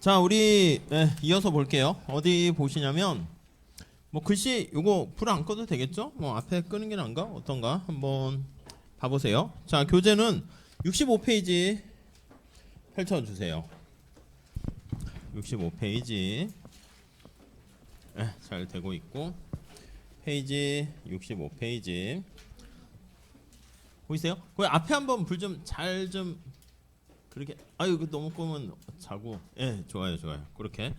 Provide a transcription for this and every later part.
자, 우리 이어서 볼게요. 어디 보시냐면 뭐 글씨 요거 불 안 꺼도 되겠죠? 뭐 앞에 끄는 게 나은가? 어떤가? 한번 봐보세요. 자, 교재는 65페이지 펼쳐주세요. 65페이지 잘 되고 있고 페이지 65페이지 보이세요? 거기 앞에 한번 불 좀 잘 좀 그렇게 아유 그 너무 끄면 자고 좋아요 그렇게.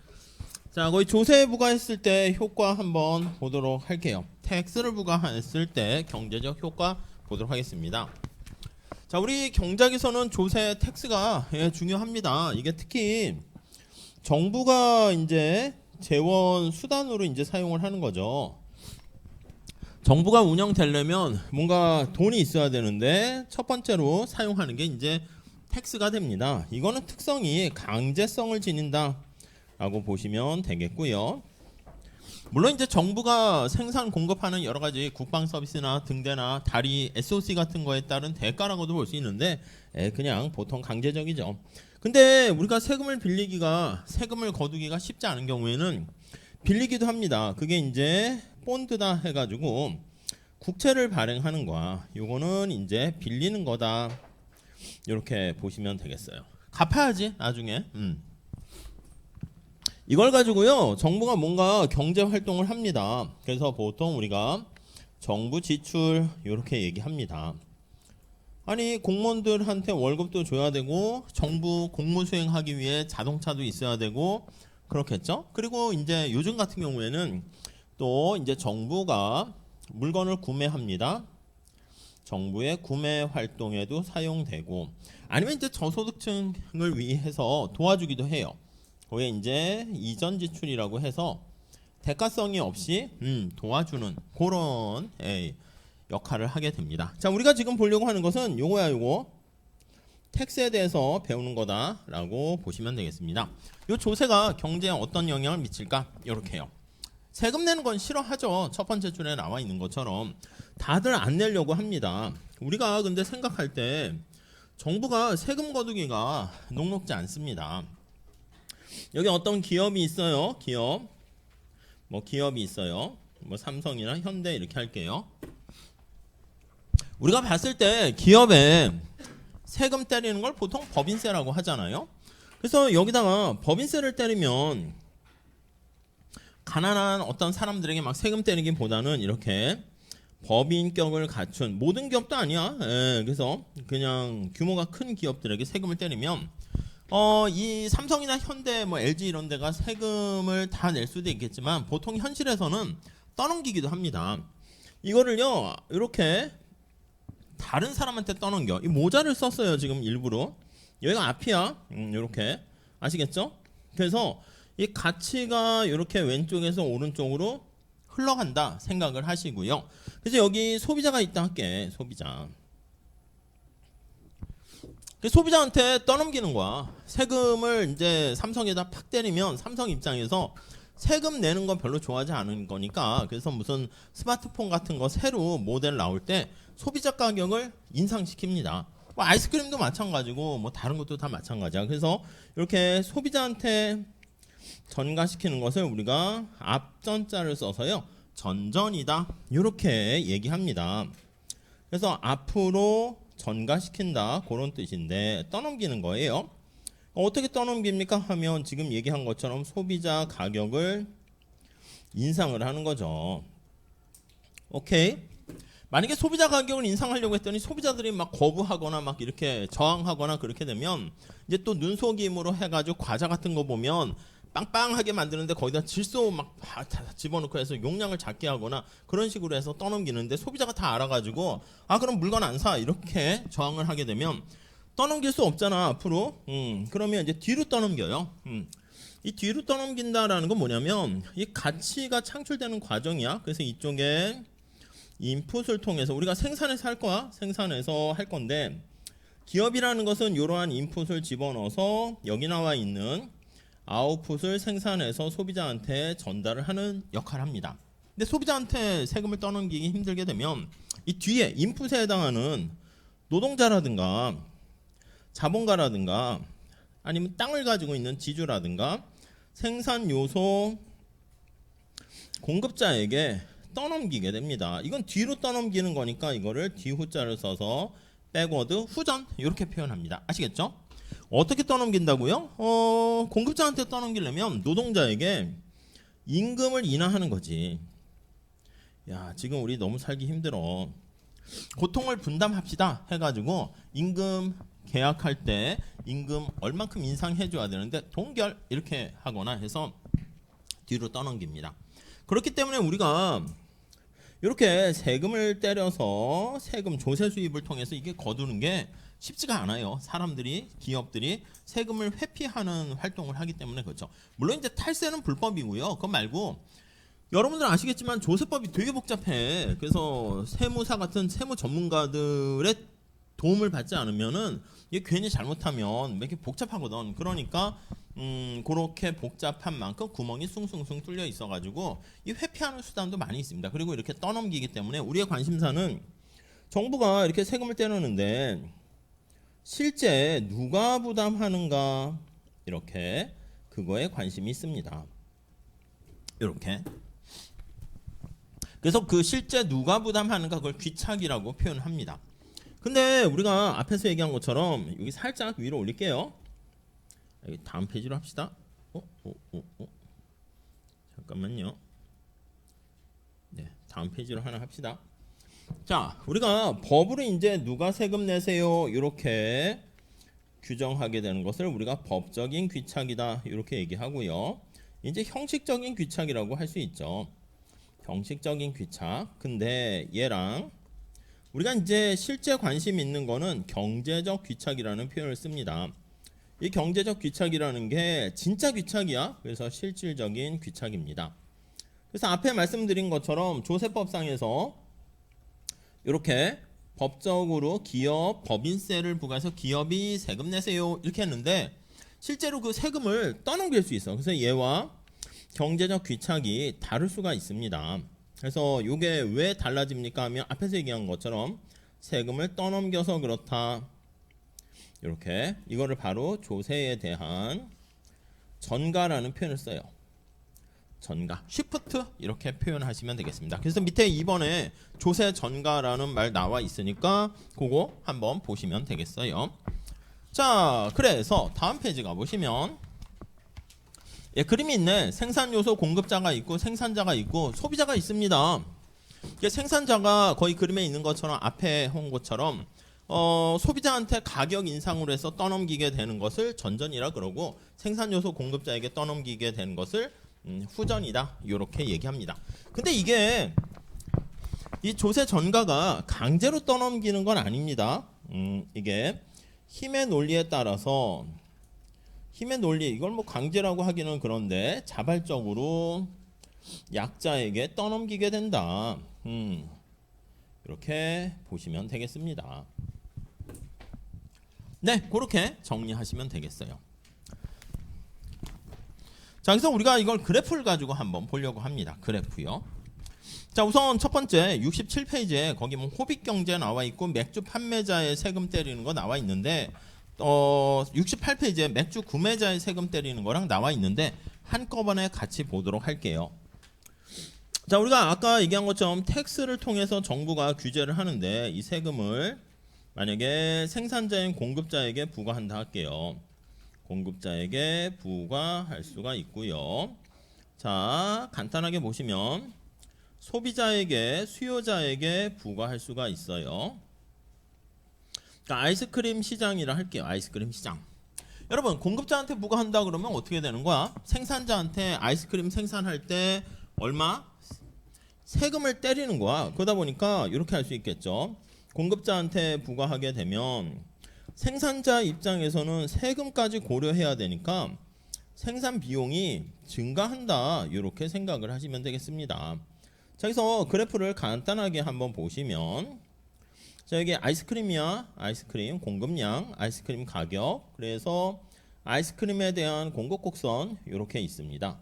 자, 거기 조세 부과했을 때 효과 한번 보도록 할게요. 텍스를 부과했을 때 경제적 효과 보도록 하겠습니다. 자, 우리 경작에서는 조세 텍스가 중요합니다. 이게 특히 정부가 이제 재원 수단으로 이제 사용을 하는 거죠. 정부가 운영되려면 뭔가 돈이 있어야 되는데 첫 번째로 사용하는 게 이제 텍스가 됩니다. 이거는 특성이 강제성을 지닌다 라고 보시면 되겠고요. 물론 이제 정부가 생산 공급하는 여러 가지 국방 서비스나 등대나 다리 SOC 같은 거에 따른 대가라고도 볼 수 있는데 그냥 보통 강제적이죠. 근데 우리가 세금을 거두기가 쉽지 않은 경우에는 빌리기도 합니다. 그게 이제 본드다 해가지고 국채를 발행하는 거야. 요거는 이제 빌리는 거다. 이렇게 보시면 되겠어요. 갚아야지 나중에. 이걸 가지고요 정부가 뭔가 경제 활동을 합니다. 그래서 보통 우리가 정부 지출 이렇게 얘기합니다. 아니 공무원들한테 월급도 줘야 되고 정부 공무 수행하기 위해 자동차도 있어야 되고 그렇겠죠. 그리고 이제 요즘 같은 경우에는 또 이제 정부가 물건을 구매합니다. 정부의 구매 활동에도 사용되고 아니면 이제 저소득층을 위해서 도와주기도 해요. 거기에 이제 이전 지출이라고 해서 대가성이 없이 도와주는 그런 역할을 하게 됩니다. 자, 우리가 지금 보려고 하는 것은 요거 텍스에 대해서 배우는 거다라고 보시면 되겠습니다. 요 조세가 경제에 어떤 영향을 미칠까? 이렇게요. 세금 내는 건 싫어하죠. 첫 번째 줄에 나와 있는 것처럼 다들 안 내려고 합니다. 우리가 근데 생각할 때 정부가 세금 거두기가 녹록지 않습니다. 여기 어떤 기업이 있어요. 기업이 있어요. 뭐 삼성이나 현대 이렇게 할게요. 우리가 봤을 때 기업에 세금 때리는 걸 보통 법인세라고 하잖아요. 그래서 여기다가 법인세를 때리면 가난한 어떤 사람들에게 막 세금 때리기보다는 이렇게 법인격을 갖춘 모든 기업도 아니야. 그래서 그냥 규모가 큰 기업들에게 세금을 때리면 이 삼성이나 현대 뭐 LG 이런 데가 세금을 다 낼 수도 있겠지만 보통 현실에서는 떠넘기기도 합니다. 이거를요 이렇게 다른 사람한테 떠넘겨. 이 모자를 썼어요 지금 일부러. 여기가 앞이야. 이렇게 아시겠죠? 그래서 이 가치가 이렇게 왼쪽에서 오른쪽으로 흘러간다 생각을 하시고요. 그래서 여기 소비자가 있다 할게. 소비자한테 떠넘기는 거야. 세금을 이제 삼성에다 팍 때리면 삼성 입장에서 세금 내는 건 별로 좋아하지 않은 거니까 그래서 무슨 스마트폰 같은 거 새로 모델 나올 때 소비자 가격을 인상시킵니다. 뭐 아이스크림도 마찬가지고 뭐 다른 것도 다 마찬가지야. 그래서 이렇게 소비자한테 전가시키는 것을 우리가 앞전자를 써서요 전전이다 이렇게 얘기합니다. 그래서 앞으로 전가시킨다 그런 뜻인데 떠넘기는 거예요. 어떻게 떠넘깁니까 하면 지금 얘기한 것처럼 소비자 가격을 인상을 하는 거죠. 오케이. 만약에 소비자 가격을 인상하려고 했더니 소비자들이 막 거부하거나 막 이렇게 저항하거나 그렇게 되면 이제 또 눈속임으로 해가지고 과자 같은 거 보면 빵빵하게 만드는데 거기다 질소 막 집어넣고 해서 용량을 작게 하거나 그런 식으로 해서 떠넘기는데 소비자가 다 알아가지고 그럼 물건 안 사 이렇게 저항을 하게 되면 떠넘길 수 없잖아 앞으로. 그러면 이제 뒤로 떠넘겨요. 이 뒤로 떠넘긴다라는 건 뭐냐면 이 가치가 창출되는 과정이야. 그래서 이쪽에 인풋을 통해서 우리가 생산해서 할 거야. 생산해서 할 건데 기업이라는 것은 이러한 인풋을 집어넣어서 여기 나와 있는 아웃풋을 생산해서 소비자한테 전달을 하는 역할을 합니다. 근데 소비자한테 세금을 떠넘기기 힘들게 되면 이 뒤에 인풋에 해당하는 노동자라든가 자본가라든가 아니면 땅을 가지고 있는 지주라든가 생산 요소 공급자에게 떠넘기게 됩니다. 이건 뒤로 떠넘기는 거니까 이거를 뒤후자를 써서 백워드 후전 이렇게 표현합니다. 아시겠죠? 어떻게 떠넘긴다고요? 공급자한테 떠넘기려면 노동자에게 임금을 인하하는 거지. 야, 지금 우리 너무 살기 힘들어. 고통을 분담합시다 해가지고 임금 계약할 때 임금 얼만큼 인상해 줘야 되는데 동결 이렇게 하거나 해서 뒤로 떠넘깁니다. 그렇기 때문에 우리가 이렇게 세금을 때려서 세금 조세 수입을 통해서 이게 거두는 게 쉽지가 않아요. 사람들이 기업들이 세금을 회피하는 활동을 하기 때문에 그렇죠. 물론 이제 탈세는 불법이고요. 그거 말고 여러분들 아시겠지만 조세법이 되게 복잡해. 그래서 세무사 같은 세무 전문가들의 도움을 받지 않으면은 이게 괜히 잘못하면 이렇게 복잡하거든. 그러니까 그렇게 복잡한 만큼 구멍이 숭숭숭 뚫려 있어가지고 이 회피하는 수단도 많이 있습니다. 그리고 이렇게 떠넘기기 때문에 우리의 관심사는 정부가 이렇게 세금을 떼놓는데 실제 누가 부담하는가 이렇게 그거에 관심이 있습니다. 이렇게. 그래서 그 실제 누가 부담하는가 그걸 귀착이라고 표현합니다. 근데 우리가 앞에서 얘기한 것처럼 여기 살짝 위로 올릴게요. 여기 다음 페이지로 합시다. 잠깐만요. 네, 다음 페이지로 하나 합시다. 자, 우리가 법으로 이제 누가 세금 내세요 이렇게 규정하게 되는 것을 우리가 법적인 귀착이다 이렇게 얘기하고요. 이제 형식적인 귀착이라고 할 수 있죠. 형식적인 귀착. 근데 얘랑 우리가 이제 실제 관심 있는 거는 경제적 귀착이라는 표현을 씁니다. 이 경제적 귀착이라는 게 진짜 귀착이야. 그래서 실질적인 귀착입니다. 그래서 앞에 말씀드린 것처럼 조세법상에서 이렇게 법적으로 기업 법인세를 부과해서 기업이 세금 내세요 이렇게 했는데 실제로 그 세금을 떠넘길 수 있어. 그래서 얘와 경제적 귀착이 다를 수가 있습니다. 그래서 이게 왜 달라집니까 하면 앞에서 얘기한 것처럼 세금을 떠넘겨서 그렇다. 이렇게 이거를 바로 조세에 대한 전가라는 표현을 써요. 전가, 쉬프트 이렇게 표현하시면 되겠습니다. 그래서 밑에 2번에 조세 전가라는 말 나와 있으니까 그거 한번 보시면 되겠어요. 자, 그래서 다음 페이지 가보시면 예, 그림이 있네. 생산요소 공급자가 있고 생산자가 있고 소비자가 있습니다. 생산자가 거의 그림에 있는 것처럼 앞에 한 것처럼 소비자한테 가격 인상으로 해서 떠넘기게 되는 것을 전전이라 그러고 생산요소 공급자에게 떠넘기게 되는 것을 후전이다 이렇게 얘기합니다. 근데 이게 이 조세 전가가 강제로 떠넘기는 건 아닙니다. 이게 힘의 논리에 따라서 힘의 논리 이걸 뭐 강제라고 하기는 그런데 자발적으로 약자에게 떠넘기게 된다. 이렇게 보시면 되겠습니다. 네, 그렇게 정리하시면 되겠어요. 자, 그래서 우리가 이걸 그래프를 가지고 한번 보려고 합니다. 그래프요. 자, 우선 첫 번째 67페이지에 거기 뭐 호빗경제 나와 있고 맥주 판매자의 세금 때리는 거 나와 있는데 68페이지에 맥주 구매자의 세금 때리는 거랑 나와 있는데 한꺼번에 같이 보도록 할게요. 자, 우리가 아까 얘기한 것처럼 텍스를 통해서 정부가 규제를 하는데 이 세금을 만약에 생산자인 공급자에게 부과한다 할게요. 공급자에게 부과할 수가 있고요. 자, 간단하게 보시면 소비자에게 수요자에게 부과할 수가 있어요. 그러니까 아이스크림 시장이라 할게요. 아이스크림 시장. 여러분 공급자한테 부과한다 그러면 어떻게 되는 거야? 생산자한테 아이스크림 생산할 때 얼마? 세금을 때리는 거야. 그러다 보니까 이렇게 할 수 있겠죠. 공급자한테 부과하게 되면 생산자 입장에서는 세금까지 고려해야 되니까 생산 비용이 증가한다. 이렇게 생각을 하시면 되겠습니다. 자, 그래서 그래프를 간단하게 한번 보시면 자, 여기 아이스크림이야. 아이스크림 공급량, 아이스크림 가격. 그래서 아이스크림에 대한 공급 곡선 이렇게 있습니다.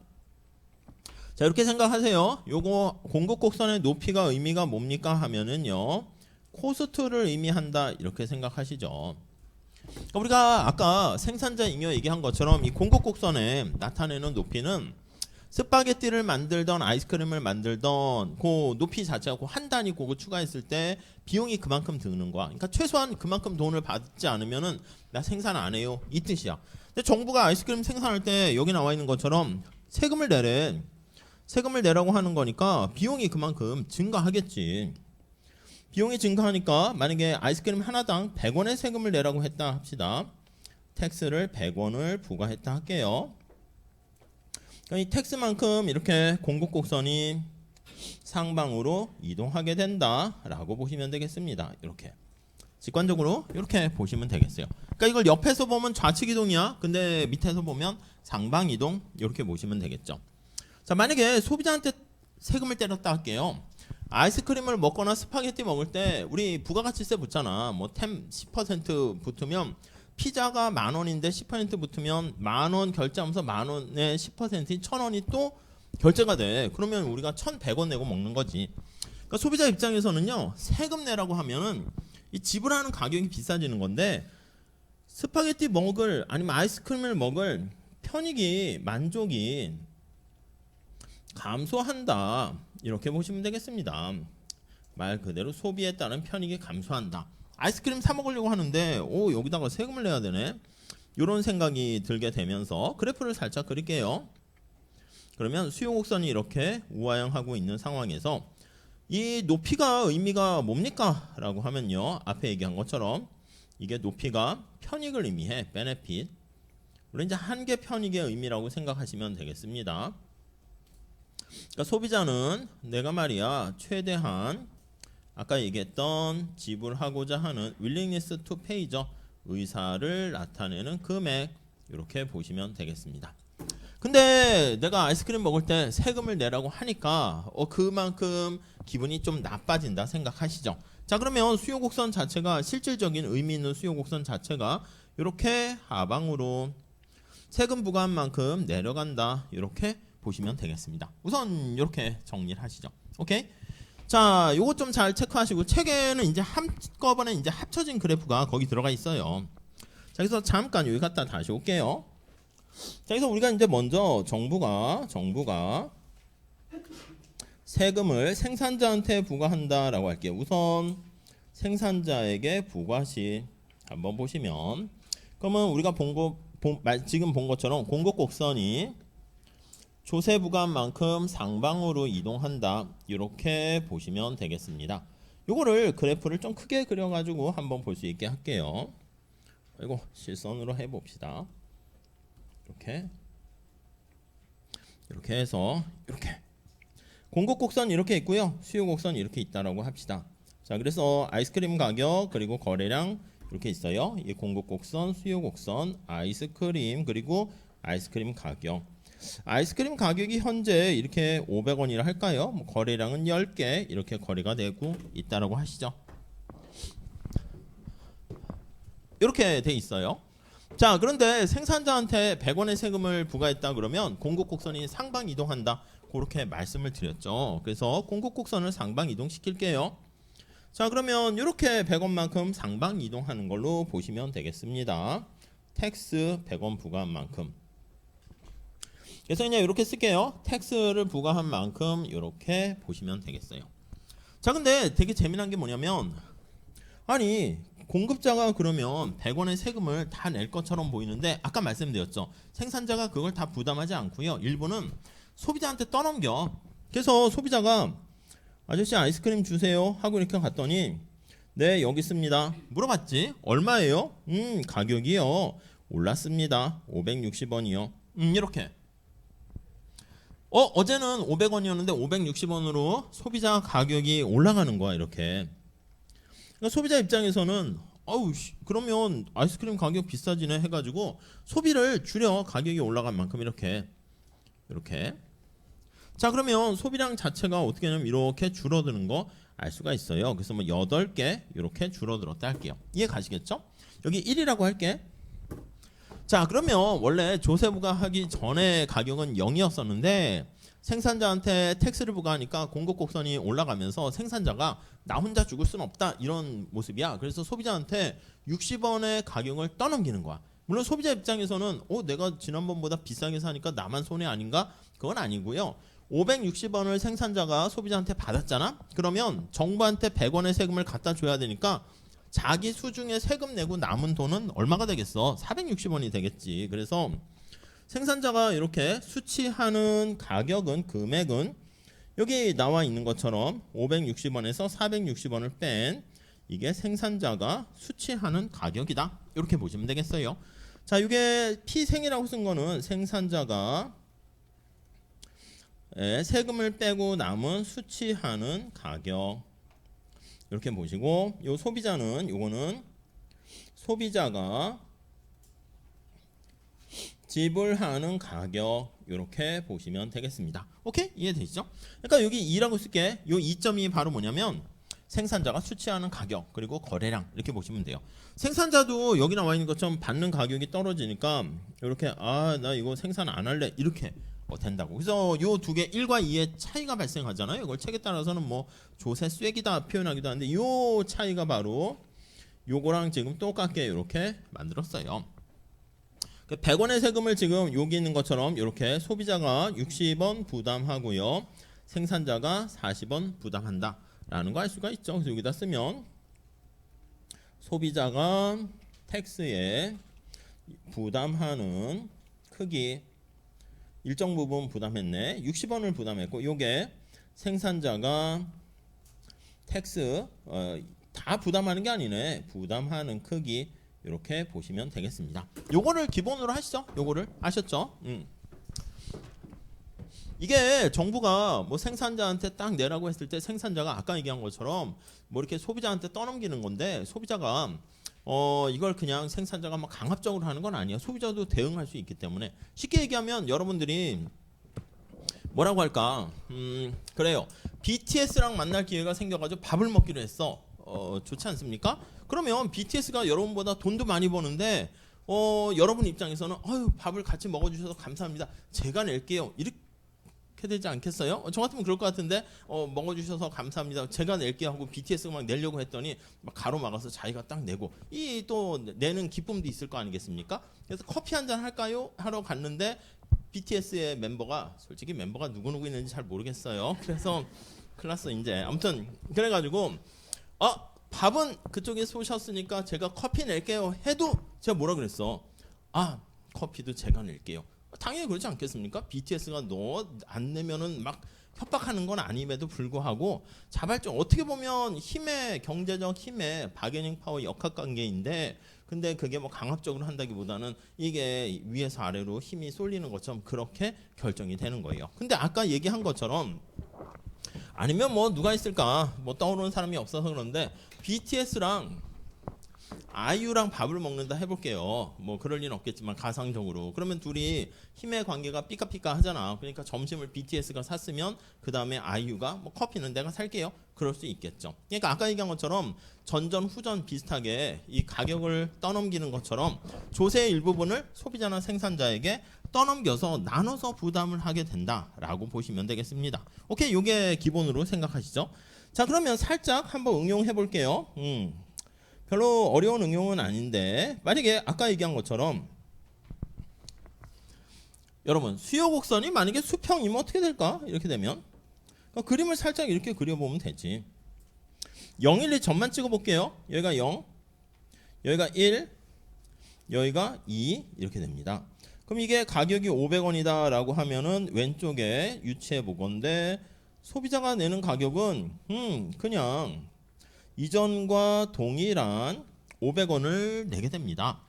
자, 이렇게 생각하세요. 요거 공급 곡선의 높이가 의미가 뭡니까 하면은요. 코스트를 의미한다. 이렇게 생각하시죠. 우리가 아까 생산자 잉여 얘기한 것처럼 이 공급 곡선에 나타내는 높이는 스파게티를 만들던 아이스크림을 만들던 그 높이 자체가 한 단위 그거 추가했을 때 비용이 그만큼 드는 거야. 그러니까 최소한 그만큼 돈을 받지 않으면은 나 생산 안 해요 이 뜻이야. 근데 정부가 아이스크림 생산할 때 여기 나와 있는 것처럼 세금을 내래. 세금을 내라고 하는 거니까 비용이 그만큼 증가하겠지. 비용이 증가하니까 만약에 아이스크림 하나당 100원의 세금을 내라고 했다 합시다. 텍스를 100원을 부과했다 할게요. 이 텍스만큼 이렇게 공급곡선이 상방으로 이동하게 된다라고 보시면 되겠습니다. 이렇게 직관적으로 이렇게 보시면 되겠어요. 그러니까 이걸 옆에서 보면 좌측 이동이야. 근데 밑에서 보면 상방 이동 이렇게 보시면 되겠죠. 자, 만약에 소비자한테 세금을 때렸다 할게요. 아이스크림을 먹거나 스파게티 먹을 때 우리 부가가치세 붙잖아. 뭐 템 10% 붙으면 피자가 10,000원인데 10% 붙으면 10,000원 결제하면서 10,000원에 10%인 1,000원이 또 결제가 돼. 그러면 우리가 1,100원 내고 먹는 거지. 그러니까 소비자 입장에서는요. 세금 내라고 하면은 이 지불하는 가격이 비싸지는 건데 스파게티 먹을 아니면 아이스크림을 먹을 편익이 만족이 감소한다. 이렇게 보시면 되겠습니다. 말 그대로 소비에 따른 편익이 감소한다. 아이스크림 사 먹으려고 하는데 여기다가 세금을 내야 되네. 이런 생각이 들게 되면서 그래프를 살짝 그릴게요. 그러면 수요 곡선이 이렇게 우하향하고 있는 상황에서 이 높이가 의미가 뭡니까? 라고 하면요. 앞에 얘기한 것처럼 이게 높이가 편익을 의미해. 베네핏. 물론 이제 한계 편익의 의미라고 생각하시면 되겠습니다. 그러니까 소비자는 내가 말이야 최대한 아까 얘기했던 지불하고자 하는 willingness to pay죠. 의사를 나타내는 금액 이렇게 보시면 되겠습니다. 근데 내가 아이스크림 먹을 때 세금을 내라고 하니까 그만큼 기분이 좀 나빠진다 생각하시죠. 자, 그러면 수요 곡선 자체가 실질적인 의미 있는 수요 곡선 자체가 이렇게 하방으로 세금 부과한 만큼 내려간다. 이렇게 보시면 되겠습니다. 우선 이렇게 정리를 하시죠. 오케이? 자, 요것 좀 잘 체크하시고 책에는 이제 한꺼번에 이제 합쳐진 그래프가 거기 들어가 있어요. 자, 그래서 잠깐 여기 갔다 다시 올게요. 자, 그래서 우리가 이제 먼저 정부가 세금을 생산자한테 부과한다라고 할게요. 우선 생산자에게 부과시 한번 보시면 그러면 우리가 지금 본 것처럼 공급곡선이 조세 부과한 만큼 상방으로 이동한다. 이렇게 보시면 되겠습니다. 요거를 그래프를 좀 크게 그려가지고 한번 볼 수 있게 할게요. 이거 실선으로 해봅시다. 이렇게 해서 이렇게 공급곡선 이렇게 있고요. 수요곡선 이렇게 있다라고 합시다. 자, 그래서 아이스크림 가격 그리고 거래량 이렇게 있어요. 이 공급곡선, 수요곡선, 아이스크림 그리고 아이스크림 가격. 아이스크림 가격이 현재 이렇게 500원이라 할까요? 거래량은 10개 이렇게 거래가 되고 있다라고 하시죠. 이렇게 돼 있어요. 자, 그런데 생산자한테 100원의 세금을 부과했다 그러면 공급곡선이 상방 이동한다. 그렇게 말씀을 드렸죠. 그래서 공급곡선을 상방 이동시킬게요. 자, 그러면 이렇게 100원만큼 상방 이동하는 걸로 보시면 되겠습니다. 텍스 100원 부과한 만큼. 그래서 그냥 이렇게 쓸게요. 텍스를 부과한 만큼 이렇게 보시면 되겠어요. 자, 근데 되게 재미난 게 뭐냐면 아니 공급자가 그러면 100원의 세금을 다 낼 것처럼 보이는데 아까 말씀드렸죠. 생산자가 그걸 다 부담하지 않고요. 일부는 소비자한테 떠넘겨. 그래서 소비자가 아저씨 아이스크림 주세요 하고 이렇게 갔더니 네 여기 있습니다. 물어봤지. 얼마예요? 가격이요. 올랐습니다. 560원이요. 이렇게. 어제는 500원이었는데 560원으로 소비자 가격이 올라가는 거야. 이렇게. 그러니까 소비자 입장에서는 그러면 아이스크림 가격 비싸지네 해가지고 소비를 줄여. 가격이 올라간 만큼 이렇게. 자, 그러면 소비량 자체가 어떻게 되냐면 이렇게 줄어드는 거 알 수가 있어요. 그래서 뭐 8개 이렇게 줄어들었다 할게요. 이해 가시겠죠? 여기 1이라고 할게. 자, 그러면 원래 조세부가 하기 전에 가격은 0이었었는데 생산자한테 텍스를 부과하니까 공급 곡선이 올라가면서 생산자가 나 혼자 죽을 수는 없다 이런 모습이야. 그래서 소비자한테 60원의 가격을 떠넘기는 거야. 물론 소비자 입장에서는 내가 지난번보다 비싸게 사니까 나만 손해 아닌가? 그건 아니고요. 560원을 생산자가 소비자한테 받았잖아. 그러면 정부한테 100원의 세금을 갖다 줘야 되니까 자기 수중에 세금 내고 남은 돈은 얼마가 되겠어? 460원이 되겠지. 그래서 생산자가 이렇게 수취하는 가격은, 금액은 여기 나와 있는 것처럼 560원에서 460원을 뺀 이게 생산자가 수취하는 가격이다. 이렇게 보시면 되겠어요. 자, 이게 피생이라고 쓴 거는 생산자가 세금을 빼고 남은 수취하는 가격 이렇게 보시고, 요 소비자는 요거는 소비자가 지불하는 가격 이렇게 보시면 되겠습니다. 오케이? 이해되시죠? 그러니까 여기 2라고 쓸게. 요 2.2 바로 뭐냐면 생산자가 수취하는 가격 그리고 거래량 이렇게 보시면 돼요. 생산자도 여기 나와 있는 것처럼 받는 가격이 떨어지니까 이렇게 나 이거 생산 안 할래 이렇게 된다고. 그래서 요 두 개 1과 2의 차이가 발생하잖아요. 이걸 책에 따라서는 뭐 조세 쐐기다 표현하기도 하는데 요 차이가 바로 요거랑 지금 똑같게 이렇게 만들었어요. 100원의 세금을 지금 여기 있는 것처럼 이렇게 소비자가 60원 부담하고요. 생산자가 40원 부담한다 라는 거 알 수가 있죠. 그래서 여기다 쓰면 소비자가 텍스에 부담하는 크기 일정 부분 부담했네. 60원을 부담했고 요게 생산자가 텍스 다 부담하는 게 아니네. 부담하는 크기 이렇게 보시면 되겠습니다. 요거를 기본으로 하시죠. 요거를 아셨죠? 이게 정부가 뭐 생산자한테 딱 내라고 했을 때 생산자가 아까 얘기한 것처럼 뭐 이렇게 소비자한테 떠넘기는 건데 소비자가 이걸 그냥 생산자가 막 강압적으로 하는 건 아니에요. 소비자도 대응할 수 있기 때문에 쉽게 얘기하면 여러분들이 뭐라고 할까? 그래요. BTS랑 만날 기회가 생겨가지고 밥을 먹기로 했어. 좋지 않습니까? 그러면 BTS가 여러분보다 돈도 많이 버는데 여러분 입장에서는 밥을 같이 먹어주셔서 감사합니다. 제가 낼게요. 이렇게 되지 않겠어요? 저 같으면 그럴 것 같은데 먹어주셔서 감사합니다. 제가 낼게요 하고 BTS가 막 내려고 했더니 막 가로막아서 자기가 딱 내고 이 또 내는 기쁨도 있을 거 아니겠습니까? 그래서 커피 한잔 할까요? 하러 갔는데 BTS의 멤버가 솔직히 멤버가 누구누구 있는지 잘 모르겠어요. 그래서 클났어 이제. 아무튼 그래가지고 밥은 그쪽에 쏘셨으니까 제가 커피 낼게요 해도 제가 뭐라 그랬어? 커피도 제가 낼게요. 당연히 그렇지 않겠습니까? BTS가 너 안 내면은 막 협박하는 건 아님에도 불구하고 자발적 어떻게 보면 힘의 경제적 힘의 바게닝 파워 역학관계인데 근데 그게 뭐 강압적으로 한다기보다는 이게 위에서 아래로 힘이 쏠리는 것처럼 그렇게 결정이 되는 거예요. 근데 아까 얘기한 것처럼 아니면 뭐 누가 있을까 뭐 떠오르는 사람이 없어서 그런데 BTS랑 아이유랑 밥을 먹는다 해볼게요. 뭐 그럴 리는 없겠지만 가상적으로 그러면 둘이 힘의 관계가 삐까삐까 하잖아. 그러니까 점심을 BTS가 샀으면 그 다음에 아이유가 뭐 커피는 내가 살게요. 그럴 수 있겠죠. 그러니까 아까 얘기한 것처럼 전전 후전 비슷하게 이 가격을 떠넘기는 것처럼 조세의 일부분을 소비자나 생산자에게 떠넘겨서 나눠서 부담을 하게 된다라고 보시면 되겠습니다. 오케이, 요게 기본으로 생각하시죠. 자, 그러면 살짝 한번 응용해 볼게요. 별로 어려운 응용은 아닌데 만약에 아까 얘기한 것처럼 여러분 수요 곡선이 만약에 수평이면 어떻게 될까? 이렇게 되면 그러니까 그림을 살짝 이렇게 그려보면 되지. 0, 1, 2 점만 찍어볼게요. 여기가 0, 여기가 1, 여기가 2 이렇게 됩니다. 그럼 이게 가격이 500원이다 라고 하면은 왼쪽에 유추해 보건데 소비자가 내는 가격은 그냥 이전과 동일한 500원을 내게 됩니다.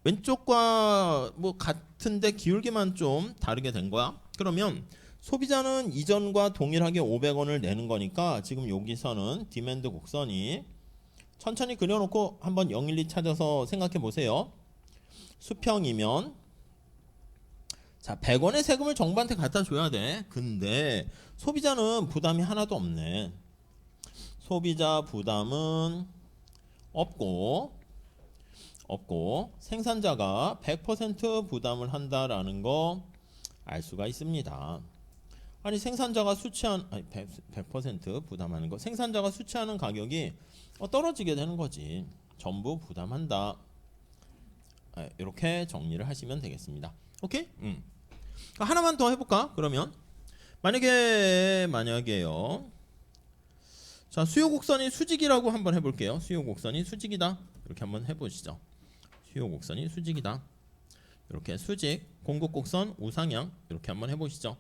왼쪽과 뭐 같은데 기울기만 좀 다르게 된 거야. 그러면 소비자는 이전과 동일하게 500원을 내는 거니까 지금 여기서는 디맨드 곡선이 천천히 그려놓고 한번 0, 1, 2 찾아서 생각해 보세요. 수평이면 자 100원의 세금을 정부한테 갖다 줘야 돼. 근데 소비자는 부담이 하나도 없네. 소비자 부담은 없고 생산자가 100% 부담을 한다라는 거 알 수가 있습니다. 아니 생산자가 수취한 100% 부담하는 거, 생산자가 수취하는 가격이 떨어지게 되는 거지. 전부 부담한다. 이렇게 정리를 하시면 되겠습니다. 오케이? 하나만 더 해볼까? 그러면 만약에요. 자, 수요 곡선이 수직이라고 한번 해볼게요. 수요 곡선이 수직이다. 이렇게 한번 해보시죠. 수요 곡선이 수직이다. 이렇게 수직, 공급 곡선 우상향 이렇게 한번 해보시죠.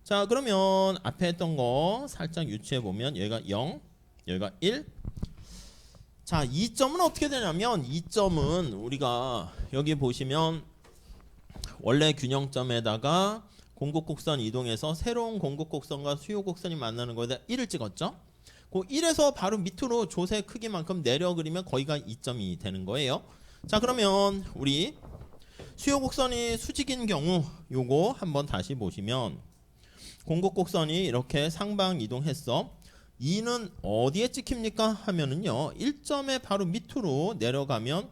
자, 그러면 앞에 했던 거 살짝 유추해 보면 여기가 0, 여기가 1. 자, 이 점은 어떻게 되냐면 이 점은 우리가 여기 보시면 원래 균형점에다가 공급 곡선 이동해서 새로운 공급 곡선과 수요 곡선이 만나는 거에다 1을 찍었죠. 그 1에서 바로 밑으로 조세 크기만큼 내려 그리면 거기가 2점이 되는 거예요. 자, 그러면 우리 수요 곡선이 수직인 경우 요거 한번 다시 보시면 공급 곡선이 이렇게 상방 이동했어. 2는 어디에 찍힙니까? 하면은요 1점에 바로 밑으로 내려가면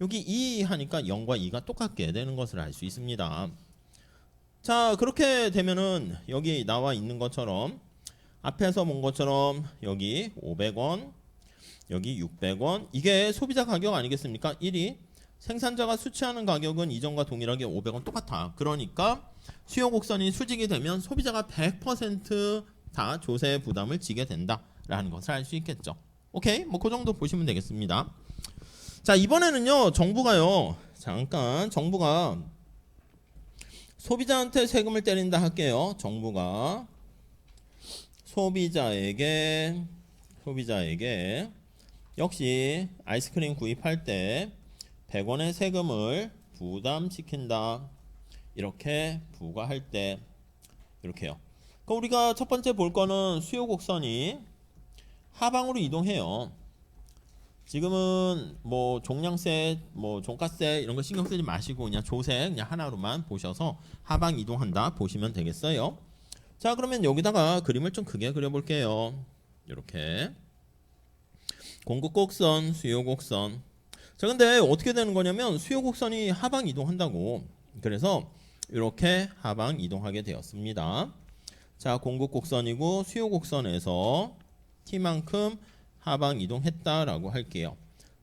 여기 2 하니까 0과 2가 똑같게 되는 것을 알 수 있습니다. 자, 그렇게 되면은 여기 나와 있는 것처럼 앞에서 본 것처럼 여기 500원, 여기 600원, 이게 소비자 가격 아니겠습니까? 1이 생산자가 수취하는 가격은 이전과 동일하게 500원 똑같아. 그러니까 수요 곡선이 수직이 되면 소비자가 100% 다 조세 부담을 지게 된다라는 것을 알 수 있겠죠. 오케이, 뭐 그 정도 보시면 되겠습니다. 자, 이번에는요 정부가요, 잠깐 정부가 소비자한테 세금을 때린다 할게요. 정부가 소비자에게 역시 아이스크림 구입할 때 100원의 세금을 부담시킨다. 이렇게 부과할 때 이렇게요. 그러니까 우리가 첫 번째 볼 거는 수요 곡선이 하방으로 이동해요. 지금은 뭐 종량세, 뭐 종가세 이런 거 신경 쓰지 마시고 그냥 조세 그냥 하나로만 보셔서 하방 이동한다 보시면 되겠어요. 자, 그러면 여기다가 그림을 좀 크게 그려볼게요. 이렇게 공급 곡선, 수요 곡선. 자, 근데 어떻게 되는 거냐면 수요 곡선이 하방 이동한다고. 그래서 이렇게 하방 이동하게 되었습니다. 자, 공급 곡선이고 수요 곡선에서 t만큼 하방 이동했다라고 할게요.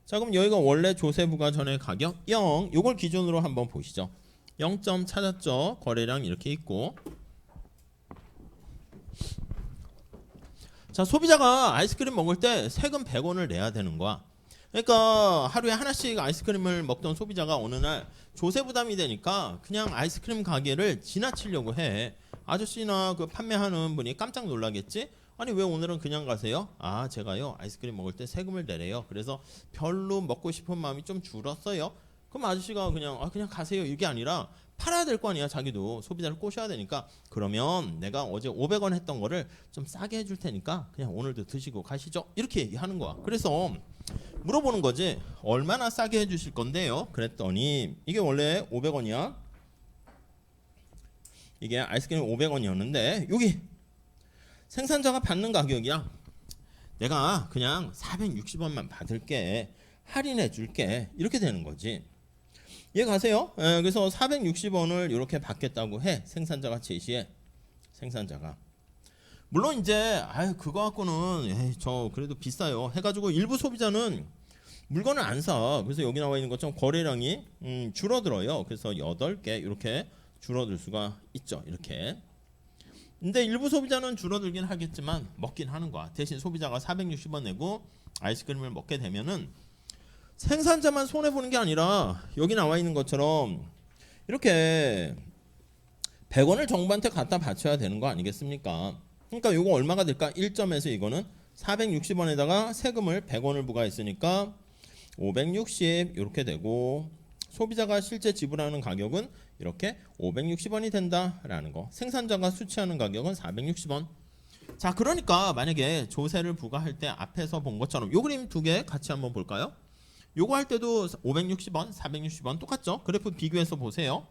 자, 그럼 여기가 원래 조세 부과 전의 가격 0, 요걸 기준으로 한번 보시죠. 0점 찾았죠. 거래량 이렇게 있고. 자, 소비자가 아이스크림 먹을 때 세금 100원을 내야 되는 거야. 그러니까 하루에 하나씩 아이스크림을 먹던 소비자가 어느 날 조세 부담이 되니까 그냥 아이스크림 가게를 지나치려고 해. 아저씨나 그 판매하는 분이 깜짝 놀라겠지? 아니 왜 오늘은 그냥 가세요? 아, 제가요 아이스크림 먹을 때 세금을 내래요. 그래서 별로 먹고 싶은 마음이 좀 줄었어요. 그럼 아저씨가 그냥 가세요 이게 아니라 팔아야 될 거 아니야. 자기도 소비자를 꼬셔야 되니까 그러면 내가 어제 500원 했던 거를 좀 싸게 해줄 테니까 그냥 오늘도 드시고 가시죠. 이렇게 얘기하는 거야. 그래서 물어보는 거지. 얼마나 싸게 해주실 건데요? 그랬더니 이게 원래 500원이야. 이게 아이스크림 500원이었는데 여기 생산자가 받는 가격이야. 내가 그냥 460원만 받을게. 할인해 줄게. 이렇게 되는 거지. 이해 가세요? 그래서 460원을 이렇게 받겠다고 해. 생산자가 제시해. 생산자가. 물론 이제 그거 갖고는 저 그래도 비싸요. 해가지고 일부 소비자는 물건을 안 사. 그래서 여기 나와 있는 것처럼 거래량이 줄어들어요. 그래서 8개 이렇게 줄어들 수가 있죠. 이렇게. 근데 일부 소비자는 줄어들긴 하겠지만 먹긴 하는 거야. 대신 소비자가 460원 내고 아이스크림을 먹게 되면은 생산자만 손해보는 게 아니라 여기 나와 있는 것처럼 이렇게 100원을 정부한테 갖다 바쳐야 되는 거 아니겠습니까? 그러니까 이거 얼마가 될까? 1점에서 이거는 460원에다가 세금을 100원을 부과했으니까 560 이렇게 되고 소비자가 실제 지불하는 가격은 이렇게 560원이 된다라는 거. 생산자가 수취하는 가격은 460원. 자, 그러니까 만약에 조세를 부과할 때 앞에서 본 것처럼 요 그림 두 개 같이 한번 볼까요? 요거 할 때도 560원, 460원 똑같죠? 그래프 비교해서 보세요.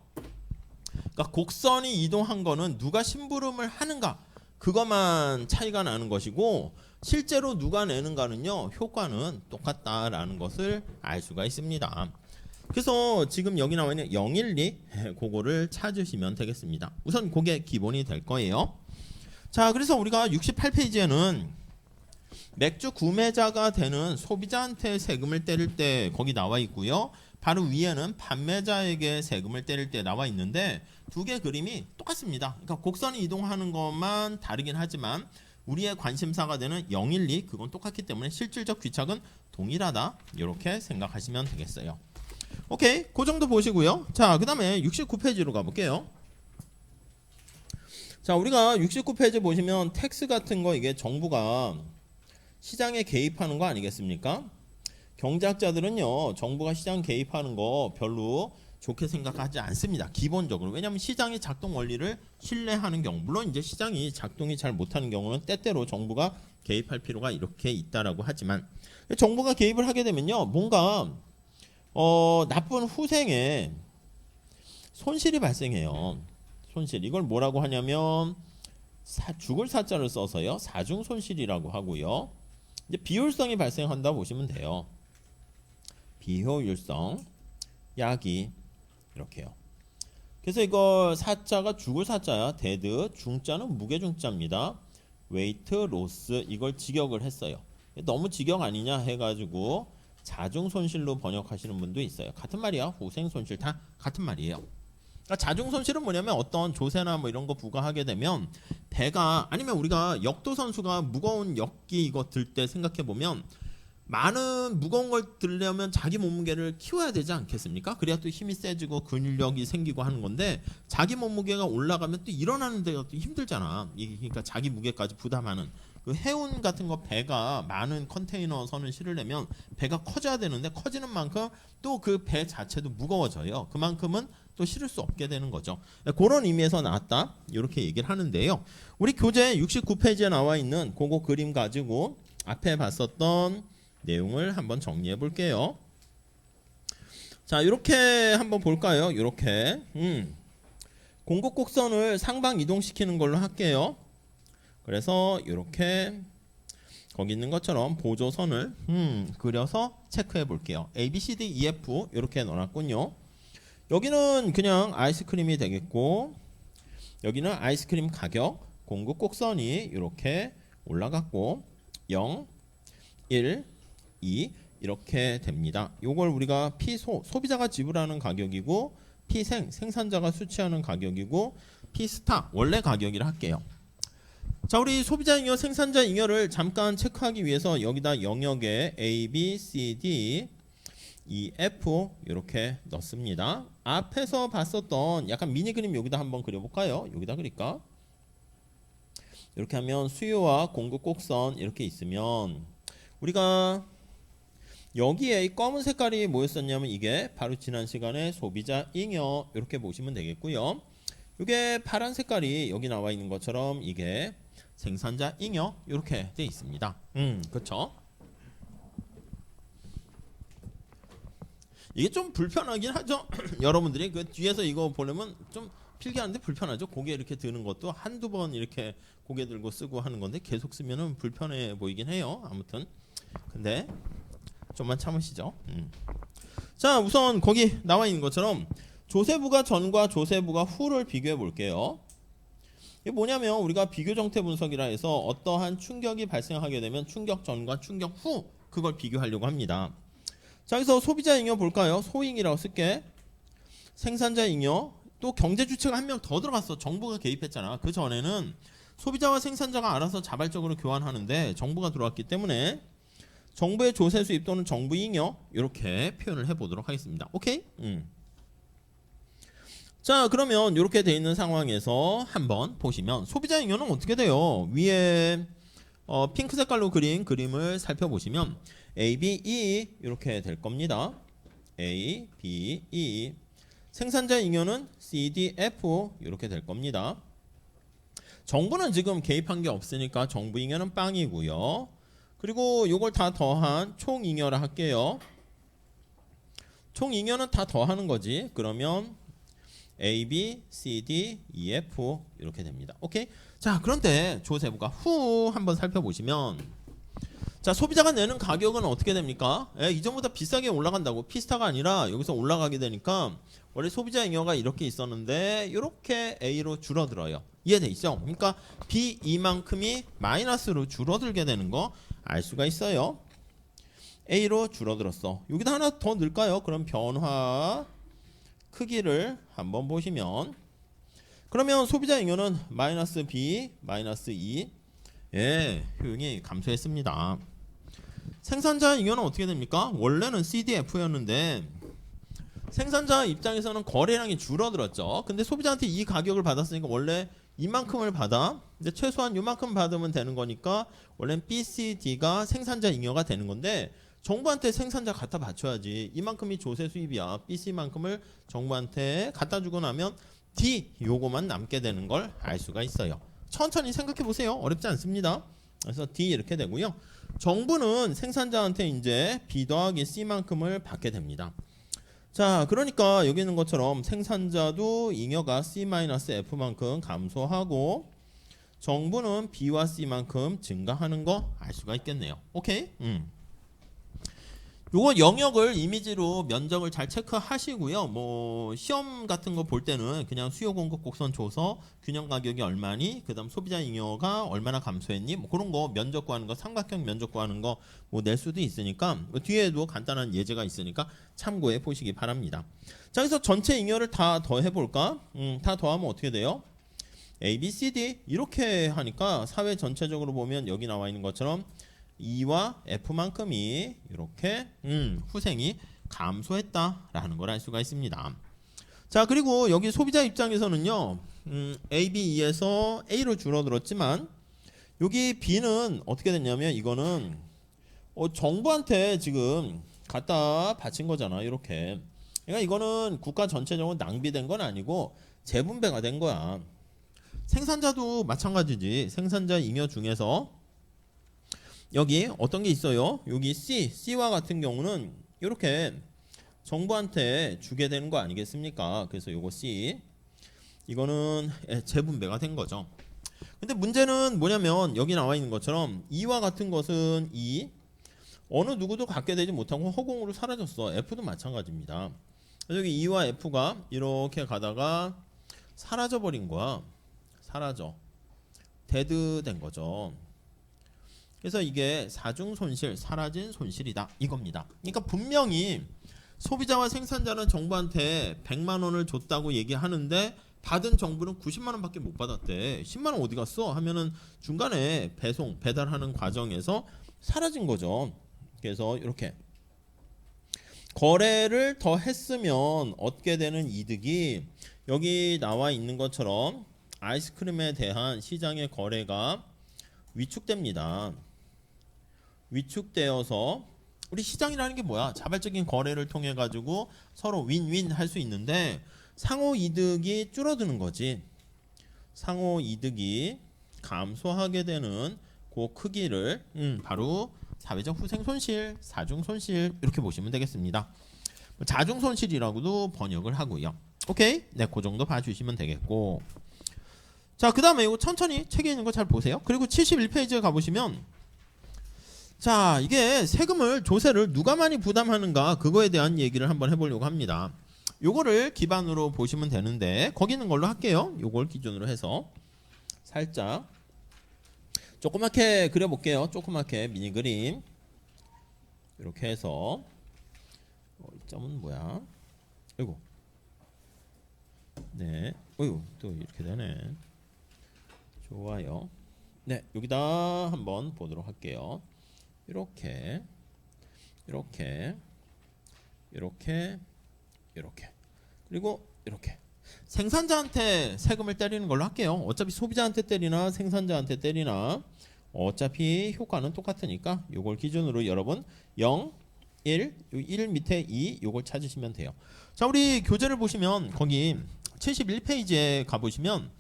그러니까 곡선이 이동한 거는 누가 심부름을 하는가 그것만 차이가 나는 것이고 실제로 누가 내는가는요 효과는 똑같다라는 것을 알 수가 있습니다. 그래서 지금 여기 나와 있는 012 그거를 찾으시면 되겠습니다. 우선 그게 기본이 될 거예요. 자, 그래서 우리가 68페이지에는 맥주 구매자가 되는 소비자한테 세금을 때릴 때 거기 나와 있고요. 바로 위에는 판매자에게 세금을 때릴 때 나와 있는데 두 개 그림이 똑같습니다. 그러니까 곡선이 이동하는 것만 다르긴 하지만 우리의 관심사가 되는 012 그건 똑같기 때문에 실질적 귀착은 동일하다 이렇게 생각하시면 되겠어요. 오케이, 그 정도 보시고요. 자, 그 다음에 69페이지로 가볼게요. 자, 우리가 69페이지 보시면 텍스 같은 거 이게 정부가 시장에 개입하는 거 아니겠습니까? 경제학자들은요, 정부가 시장 개입하는 거 별로 좋게 생각하지 않습니다. 기본적으로. 왜냐하면 시장의 작동 원리를 신뢰하는 경우, 물론 이제 시장이 작동이 잘 못하는 경우는 때때로 정부가 개입할 필요가 이렇게 있다라고 하지만 정부가 개입을 하게 되면요, 뭔가 나쁜 후생에 손실이 발생해요. 손실. 이걸 뭐라고 하냐면 죽을 사자를 써서요, 사중 손실이라고 하고요. 이제 비효율성이 발생한다 보시면 돼요. 비효율성, 야기 이렇게요. 그래서 이거 사자가 죽을 사자야. 데드, 중자는 무게중자입니다. 웨이트, 로스 이걸 직역을 했어요. 너무 직역 아니냐 해가지고 자중 손실로 번역하시는 분도 있어요. 같은 말이야. 후생 손실 다 같은 말이에요. 그러니까 자중 손실은 뭐냐면 어떤 조세나 뭐 이런 거 부과하게 되면 배가 아니면 우리가 역도 선수가 무거운 역기 이거 들 때 생각해 보면 많은 무거운 걸 들려면 자기 몸무게를 키워야 되지 않겠습니까? 그래야 또 힘이 세지고 근력이 생기고 하는 건데 자기 몸무게가 올라가면 또 일어나는 데가 또 힘들잖아. 그러니까 자기 무게까지 부담하는 그 해운 같은 거 배가 많은 컨테이너 선을 실으려면 배가 커져야 되는데 커지는 만큼 또 그 배 자체도 무거워져요. 그만큼은 또 실을 수 없게 되는 거죠. 그런 의미에서 나왔다 이렇게 얘기를 하는데요. 우리 교재 69페이지에 나와 있는 그거 그림 가지고 앞에 봤었던 내용을 한번 정리해 볼게요. 자, 이렇게 한번 볼까요? 이렇게 공급 곡선을 상방 이동시키는 걸로 할게요. 그래서 이렇게 거기 있는 것처럼 보조선을 그려서 체크해 볼게요. A, B, C, D, E, F 이렇게 넣어놨군요. 여기는 그냥 아이스크림이 되겠고 여기는 아이스크림 가격 공급 곡선이 이렇게 올라갔고 0, 1, 2 이렇게 됩니다. 요걸 우리가 소비자가 지불하는 가격이고 생산자가 수취하는 가격이고 P스타 원래 가격이라 할게요. 자, 우리 소비자 잉여 생산자 잉여를 잠깐 체크하기 위해서 여기다 영역에 A, B, C, D, E, F 이렇게 넣습니다. 앞에서 봤었던 약간 미니 그림 여기다 한번 그려볼까요? 여기다 그릴까? 이렇게 하면 수요와 공급 곡선 이렇게 있으면 우리가 여기에 이 검은 색깔이 뭐였었냐면 이게 바로 지난 시간에 소비자 잉여 이렇게 보시면 되겠고요. 이게 파란 색깔이 여기 나와 있는 것처럼 이게 생산자 잉여 이렇게 돼 있습니다. 그렇죠? 이게 좀 불편하긴 하죠. 여러분들이 그 뒤에서 이거 보려면 좀 필기하는데 불편하죠. 고개 이렇게 드는 것도 한두 번 이렇게 고개 들고 쓰고 하는 건데 계속 쓰면은 불편해 보이긴 해요. 아무튼 근데 좀만 참으시죠. 자, 우선 거기 나와 있는 것처럼 조세부가 전과 조세부가 후를 비교해 볼게요. 이게 뭐냐면 우리가 비교 정태 분석이라 해서 어떠한 충격이 발생하게 되면 충격 전과 충격 후 그걸 비교하려고 합니다. 자, 여기서 소비자 잉여 볼까요? 소잉이라고 쓸게. 생산자 잉여 또 경제 주체가 한 명 더 들어갔어. 정부가 개입했잖아. 그 전에는 소비자와 생산자가 알아서 자발적으로 교환하는데 정부가 들어왔기 때문에 정부의 조세 수입 또는 정부 잉여 이렇게 표현을 해보도록 하겠습니다. 오케이? 자, 그러면 이렇게 돼 있는 상황에서 한번 보시면 소비자 잉여는 어떻게 돼요? 위에 핑크 색깔로 그린 그림을 살펴보시면 A, B, E 이렇게 될 겁니다. A, B, E 생산자 잉여는 C, D, F 이렇게 될 겁니다. 정부는 지금 개입한 게 없으니까 정부 잉여는 빵이고요. 그리고 요걸 다 더한 총 잉여라 할게요. 총 잉여는 다 더하는 거지. 그러면 A, B, C, D, E, F 이렇게 됩니다. 오케이? 자, 그런데 조세부가 후 한번 살펴보시면 자, 소비자가 내는 가격은 어떻게 됩니까? 이전보다 비싸게 올라간다고. 피스타가 아니라 여기서 올라가게 되니까 원래 소비자 잉여가 이렇게 있었는데 이렇게 A로 줄어들어요. 이해돼 있죠? 그러니까 B 이만큼이 마이너스로 줄어들게 되는 거 알 수가 있어요. A로 줄어들었어. 여기다 하나 더 넣을까요? 그럼 변화 크기를 한번 보시면, 그러면 소비자 잉여는 마이너스 B 마이너스 2, 효용이 감소했습니다. 생산자 잉여는 어떻게 됩니까? 원래는 CDF였는데 생산자 입장에서는 거래량이 줄어들었죠. 근데 소비자한테 이 가격을 받았으니까 원래 이만큼을 받아. 근데 최소한 이만큼 받으면 되는 거니까 원래는 BCD가 생산자 잉여가 되는 건데 정부한테 생산자 갖다 바쳐야지. 이만큼이 조세 수입이야. BC만큼을 정부한테 갖다 주고 나면 D 요거만 남게 되는 걸 알 수가 있어요. 천천히 생각해 보세요. 어렵지 않습니다. 그래서 D 이렇게 되고요. 정부는 생산자한테 이제 B 더하기 C만큼을 받게 됩니다. 자, 그러니까 여기 있는 것처럼 생산자도 잉여가 C-F만큼 감소하고 정부는 B와 C만큼 증가하는 거 알 수가 있겠네요. 오케이? 요거 영역을 이미지로 면적을 잘 체크하시고요. 뭐 시험 같은 거 볼 때는 그냥 수요 공급 곡선 줘서 균형 가격이 얼마니, 그다음 소비자 잉여가 얼마나 감소했니, 뭐 그런 거 면적 구하는 거, 삼각형 면적 구하는 거 뭐 낼 수도 있으니까 뭐 뒤에도 간단한 예제가 있으니까 참고해 보시기 바랍니다. 자, 그래서 전체 잉여를 다 더해 볼까? 다 더하면 어떻게 돼요? A, B, C, D 이렇게 하니까 사회 전체적으로 보면 여기 나와 있는 것처럼 E와 F만큼이 이렇게 후생이 감소했다라는 걸 알 수가 있습니다. 자, 그리고 여기 소비자 입장에서는요, A, B, E에서 A로 줄어들었지만 여기 B는 어떻게 됐냐면 이거는 정부한테 지금 갖다 바친 거잖아. 이렇게. 그러니까 이거는 국가 전체적으로 낭비된 건 아니고 재분배가 된 거야. 생산자도 마찬가지지. 생산자 잉여 중에서 여기 어떤 게 있어요? 여기 C와 같은 경우는 이렇게 정부한테 주게 되는 거 아니겠습니까? 그래서 요거 C 이거는 재분배가 된 거죠. 근데 문제는 뭐냐면 여기 나와 있는 것처럼 E와 같은 것은 E 어느 누구도 갖게 되지 못하고 허공으로 사라졌어. F도 마찬가지입니다. 그래서 여기 E와 F가 이렇게 가다가 사라져 버린 거야. 사라져. 데드 된 거죠. 그래서 이게 사중 손실, 사라진 손실이다 이겁니다. 그러니까 분명히 소비자와 생산자는 정부한테 100만 원을 줬다고 얘기하는데 받은 정부는 90만 원밖에 못 받았대. 10만 원 어디 갔어? 하면은 중간에 배달하는 과정에서 사라진 거죠. 그래서 이렇게 거래를 더 했으면 얻게 되는 이득이 여기 나와 있는 것처럼 아이스크림에 대한 시장의 거래가 위축됩니다. 위축되어서 우리 시장이라는 게 뭐야? 자발적인 거래를 통해 가지고 서로 윈윈 할 수 있는데 상호 이득이 줄어드는 거지. 상호 이득이 감소하게 되는 그 크기를 바로 사회적 후생 손실, 사중 손실 이렇게 보시면 되겠습니다. 자중 손실이라고도 번역을 하고요. 오케이? 네, 그 정도 봐주시면 되겠고. 자, 그 다음에 이거 천천히 책에 있는 거 잘 보세요. 그리고 71페이지에 가보시면 자, 이게 세금을, 조세를 누가 많이 부담하는가 그거에 대한 얘기를 한번 해보려고 합니다. 요거를 기반으로 보시면 되는데 거기 있는 걸로 할게요. 요걸 기준으로 해서 살짝 조그맣게 그려볼게요. 조그맣게 미니 그림 이렇게 해서 이 점은 뭐야? 아이고, 네, 어이구 또 이렇게 되네. 좋아요. 네, 여기다 한번 보도록 할게요. 이렇게 이렇게 이렇게 이렇게 그리고 이렇게 생산자한테 세금을 때리는 걸로 할게요. 어차피 소비자한테 때리나 생산자한테 때리나 어차피 효과는 똑같으니까 요걸 기준으로 여러분 0, 1, 1 밑에 2 요걸 찾으시면 돼요. 자, 우리 교재를 보시면 거기 71페이지에 가보시면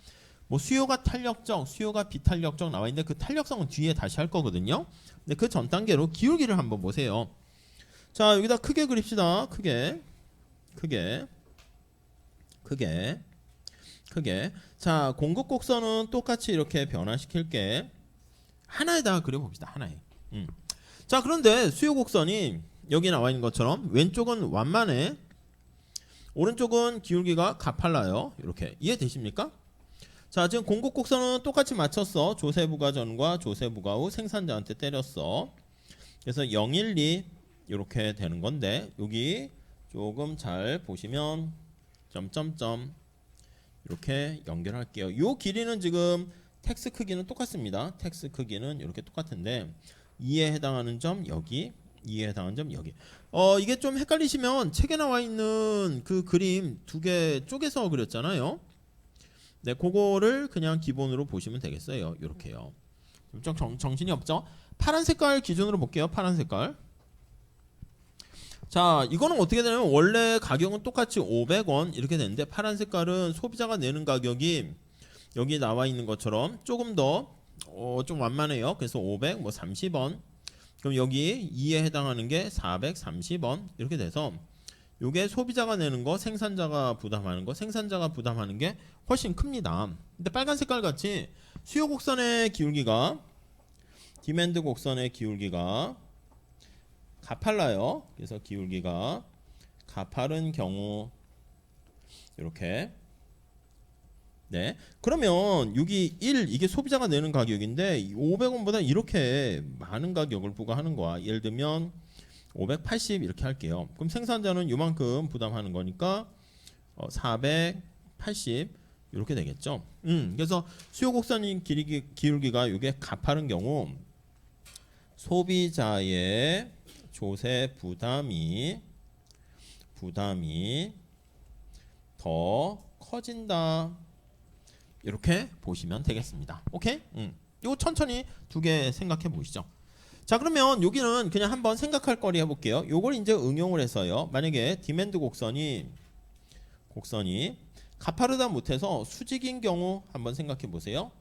뭐 수요가 탄력적, 수요가 비탄력적 나와 있는데 그 탄력성은 뒤에 다시 할 거거든요. 근데 그 전 단계로 기울기를 한번 보세요. 자, 여기다 크게 그립시다. 크게. 자, 공급 곡선은 똑같이 이렇게 변화시킬게. 하나에다가 그려봅시다. 하나에. 자, 그런데 수요 곡선이 여기 나와 있는 것처럼 왼쪽은 완만해, 오른쪽은 기울기가 가팔라요. 이렇게 이해되십니까? 자, 지금 공급 곡선은 똑같이 맞췄어. 조세부가 전과 조세부가 후 생산자한테 때렸어. 그래서 0, 1, 2 이렇게 되는 건데, 여기 조금 잘 보시면 점점점 이렇게 연결할게요. 요 길이는 지금 텍스 크기는 똑같습니다. 텍스 크기는 이렇게 똑같은데 2에 해당하는 점 여기, 2에 해당하는 점 여기. 이게 좀 헷갈리시면 책에 나와 있는 그 그림 두 개 쪼개서 그렸잖아요. 네, 그거를 그냥 기본으로 보시면 되겠어요. 이렇게요. 좀 정신이 없죠? 파란 색깔 기준으로 볼게요. 파란 색깔. 자, 이거는 어떻게 되냐면 원래 가격은 똑같이 500원 이렇게 되는데, 파란 색깔은 소비자가 내는 가격이 여기 나와 있는 것처럼 조금 더 좀 완만해요. 그래서 500, 뭐 30원. 그럼 여기 2에 해당하는 게 430원 이렇게 돼서, 요게 소비자가 내는 거, 생산자가 부담하는 거, 생산자가 부담하는 게 훨씬 큽니다. 근데 빨간 색깔 같이 수요 곡선의 기울기가, 디맨드 곡선의 기울기가 가팔라요. 그래서 기울기가 가파른 경우 이렇게. 네. 그러면 여기 1 이게 소비자가 내는 가격인데 500원보다 이렇게 많은 가격을 부과하는 거야. 예를 들면 580 이렇게 할게요. 그럼 생산자는 요만큼 부담하는 거니까 480 이렇게 되겠죠. 그래서 수요 곡선 기울기가 이게 가파른 경우 소비자의 조세 부담이 더 커진다. 이렇게 보시면 되겠습니다. 오케이? 이거 천천히 두 개 생각해 보시죠. 자, 그러면 여기는 그냥 한번 생각할 거리 해볼게요. 요걸 이제 응용을 해서요. 만약에 디맨드 곡선이 가파르다 못해서 수직인 경우 한번 생각해 보세요.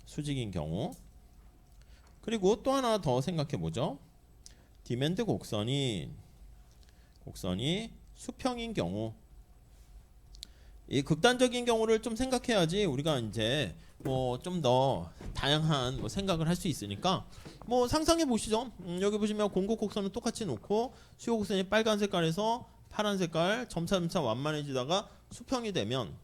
수직인 경우. 그리고 또 하나 더 생각해 보죠. 디맨드 곡선이 수평인 경우. 이 극단적인 경우를 좀 생각해야지 우리가 이제 뭐 좀 더 다양한 생각을 할 수 있으니까 상상해 보시죠. 여기 보시면 공급 곡선은 똑같이 놓고 수요 곡선이 빨간 색깔에서 파란 색깔 점차 완만해지다가 수평이 되면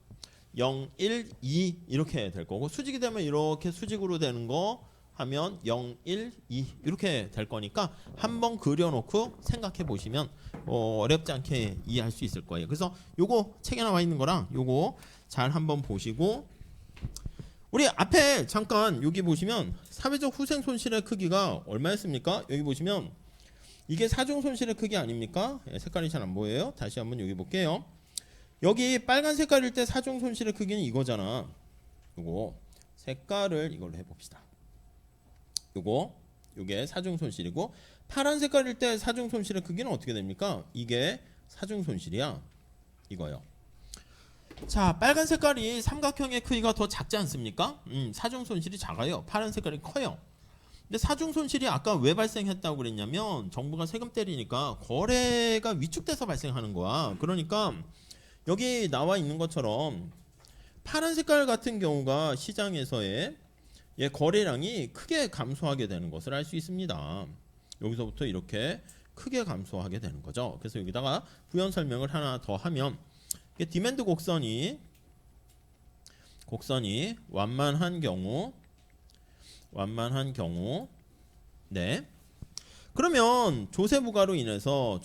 0, 1, 2 이렇게 될 거고, 수직이 되면 이렇게 수직으로 되는 거 하면 0, 1, 2 이렇게 될 거니까 한번 그려놓고 생각해 보시면 어렵지 않게 이해할 수 있을 거예요. 그래서 요거 책에 나와 있는 거랑 요거 잘 한번 보시고, 우리 앞에 잠깐 여기 보시면 사회적 후생 손실의 크기가 얼마였습니까? 여기 보시면 이게 사중 손실의 크기 아닙니까? 색깔이 잘 안 보여요. 다시 한번 여기 볼게요. 여기 빨간 색깔일 때 사중 손실의 크기는 이거잖아. 요거 색깔을 이걸로 해봅시다. 요게 사중 손실이고, 파란 색깔일 때 사중 손실의 크기는 어떻게 됩니까? 이게 사중 손실이야. 이거요. 자, 빨간 색깔이 삼각형의 크기가 더 작지 않습니까? 사중 손실이 작아요. 파란 색깔이 커요. 근데 사중 손실이 아까 왜 발생했다고 그랬냐면 정부가 세금 때리니까 거래가 위축돼서 발생하는 거야. 그러니까 여기 나와 있는 것처럼 파란 색깔 같은 경우가 시장에서의 거래량이 크게 감소하게 되는 것을 알 수 있습니다. 여기서부터 이렇게 크게 감소하게 되는 거죠. 그래서 여기다가 부연 설명을 하나 더 하면, 디맨드 곡선이 완만한 경우, 네. 그러면 조세 부과로 인해서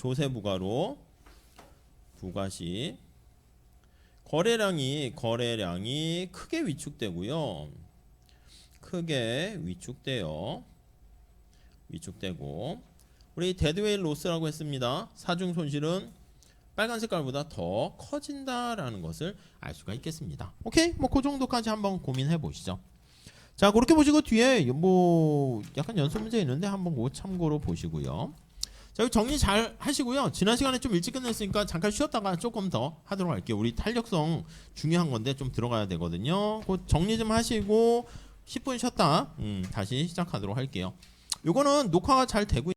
부가시 거래량이 크게 위축되고요. 위축되고, 우리 데드웨이 로스라고 했습니다. 사중 손실은 빨간 색깔보다 더 커진다라는 것을 알 수가 있겠습니다. 오케이? 그 정도까지 한번 고민해 보시죠. 자, 그렇게 보시고 뒤에 약간 연습 문제 있는데 한번 그거 참고로 보시고요. 자, 정리 잘 하시고요. 지난 시간에 좀 일찍 끝냈으니까 잠깐 쉬었다가 조금 더 하도록 할게요. 우리 탄력성 중요한 건데 좀 들어가야 되거든요. 그 정리 좀 하시고 10분 쉬었다 다시 시작하도록 할게요. 요거는 녹화가 잘 되고